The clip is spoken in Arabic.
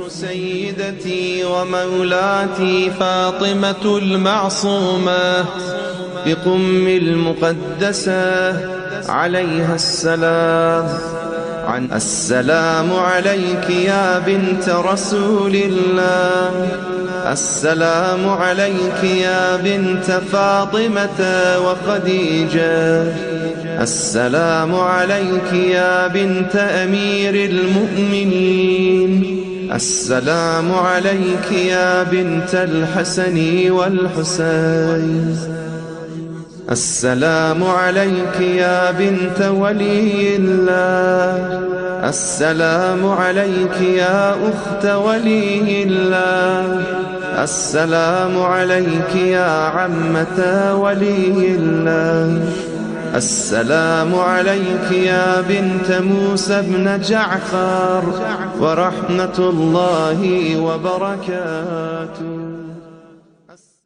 سيدتي ومولاتي فاطمة المعصومة بقم المقدسة عليها السلام. السلام عليك يا بنت رسول الله، السلام عليك يا بنت فاطمة وخديجة، السلام عليك يا بنت أمير المؤمنين، السلام عليك يا بنت الحسن والحسين، السلام عليك يا بنت ولي الله، السلام عليك يا أخت ولي الله، السلام عليك يا عمة ولي الله، السلام عليك يا بنت موسى بن جعفر ورحمة الله وبركاته.